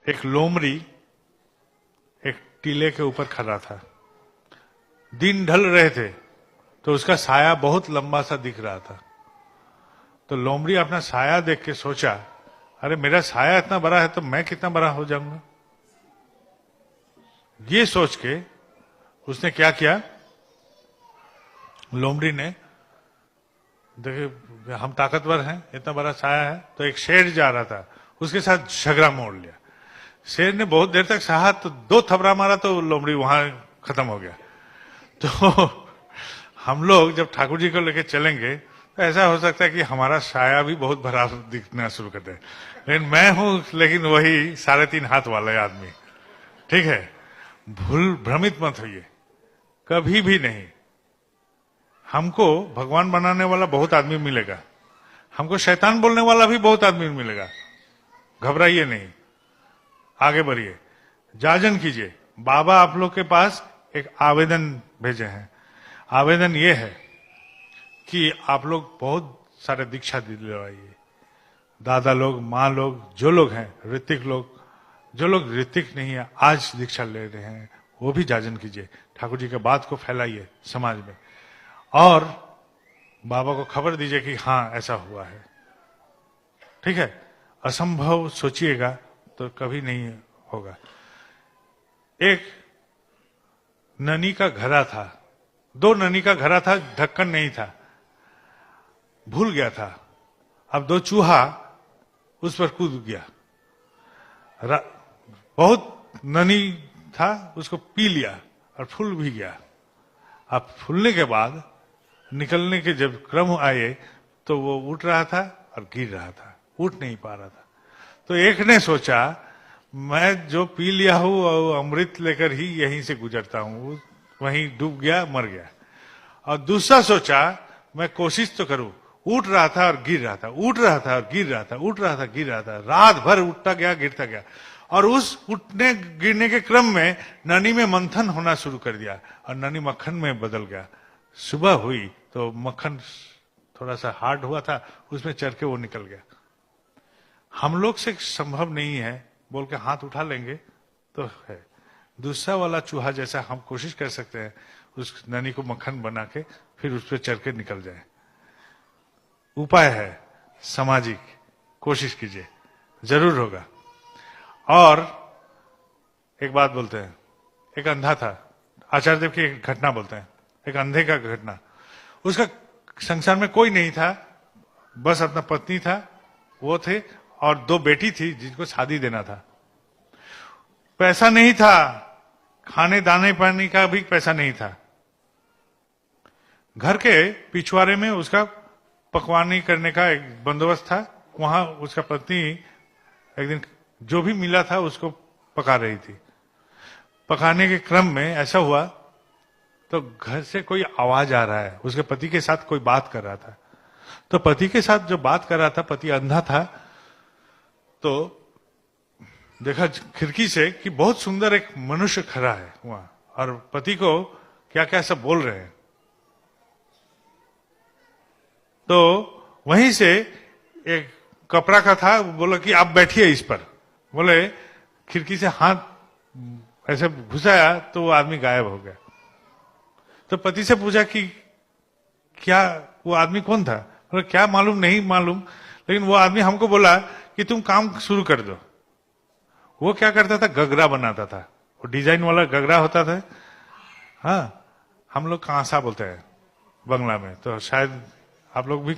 एक लोमड़ी एक टीले के ऊपर खड़ा था। दिन ढल रहे थे तो उसका साया बहुत लंबा सा दिख रहा था। तो लोमड़ी अपना साया देख के सोचा, अरे मेरा साया इतना बड़ा है तो मैं कितना बड़ा हो जाऊंगा। ये सोच के उसने क्या किया, लोमड़ी ने देखे हम ताकतवर हैं, इतना बड़ा साया है, तो एक शेर जा रहा था उसके साथ झगड़ा मोड़ लिया। शेर ने बहुत देर तक सहा, तो 2 थपड़ा मारा तो लोमड़ी वहां खत्म हो गया। तो हम लोग जब ठाकुर जी को लेके चलेंगे तो ऐसा हो सकता है कि हमारा साया भी बहुत बड़ा दिखना शुरू कर दे, लेकिन मैं हूं लेकिन वही 3.5 हाथ वाला आदमी। ठीक है, भ्रमित मत होइए, कभी भी नहीं। हमको भगवान बनाने वाला बहुत आदमी मिलेगा, हमको शैतान बोलने वाला भी बहुत आदमी मिलेगा। घबराइए नहीं, आगे बढ़िए, जाजन कीजिए। बाबा आप लोग के पास एक आवेदन भेजे हैं। आवेदन ये है कि आप लोग बहुत सारे दीक्षा दिलवाइए। दादा लोग, माँ लोग, जो लोग हैं, ऋतिक लोग, जो लोग ऋतिक नहीं है आज दीक्षा ले रहे हैं, वो भी जाजन कीजिए। ठाकुर जी के बात को फैलाइए समाज में, और बाबा को खबर दीजिए कि हाँ ऐसा हुआ है। ठीक है, असंभव सोचिएगा तो कभी नहीं होगा। एक ननी का घड़ा था, 2 ननी का घड़ा था, ढक्कन नहीं था, भूल गया था। अब 2 चूहा उस पर कूद गया, बहुत ननी था, उसको पी लिया और फूल भी गया। अब फूलने के बाद निकलने के जब क्रम आए तो वो उठ रहा था और गिर रहा था, उठ नहीं पा रहा था। तो एक ने सोचा मैं जो पी लिया हूं और अमृत लेकर ही यहीं से गुजरता हूं, वहीं डूब गया, मर गया। और दूसरा सोचा मैं कोशिश तो करूं, उठ रहा था और गिर रहा था, उठ रहा था और गिर रहा था, उठ रहा था गिर रहा था, रात भर उठता गया गिरता गया। और उस उठने गिरने के क्रम में ननी में मंथन होना शुरू कर दिया और ननी मक्खन में बदल गया। सुबह हुई तो मक्खन थोड़ा सा हार्ड हुआ था, उसमें चढ़ के वो निकल गया। हम लोग से संभव नहीं है बोल के हाथ उठा लेंगे तो है। दूसरा वाला चूहा जैसा हम कोशिश कर सकते हैं उस ननी को मक्खन बना के फिर उस पर चढ़ के निकल जाए। उपाय है सामाजिक, कोशिश कीजिए, जरूर होगा। और एक बात बोलते हैं, एक अंधा था, आचार्य देव की एक घटना बोलते हैं, एक अंधे का घटना। उसका संसार में कोई नहीं था, बस अपना पत्नी था, वो थे, और 2 बेटी थी जिनको शादी देना था। पैसा नहीं था, खाने दाने पानी का भी पैसा नहीं था। घर के पिछवाड़े में उसका पकवानी करने का एक बंदोबस्त था। वहां उसका पत्नी एक दिन जो भी मिला था उसको पका रही थी। पकाने के क्रम में ऐसा हुआ तो घर से कोई आवाज आ रहा है, उसके पति के साथ कोई बात कर रहा था। तो पति के साथ जो बात कर रहा था, पति अंधा था, तो देखा खिड़की से कि बहुत सुंदर एक मनुष्य खड़ा है वहां, और पति को क्या क्या सब बोल रहे हैं। तो वहीं से एक कपड़ा का था, बोला कि आप बैठिए इस पर। बोले खिड़की से हाथ ऐसे घुसाया तो वो आदमी गायब हो गया। तो पति से पूछा कि क्या वो आदमी कौन था? बोले क्या मालूम, नहीं मालूम, लेकिन वो आदमी हमको बोला कि तुम काम शुरू कर दो। वो क्या करता था, गगरा बनाता था, वो डिजाइन वाला गगरा होता था। हाँ, हम लोग कांसा बोलते हैं बंगला में, तो शायद आप लोग भी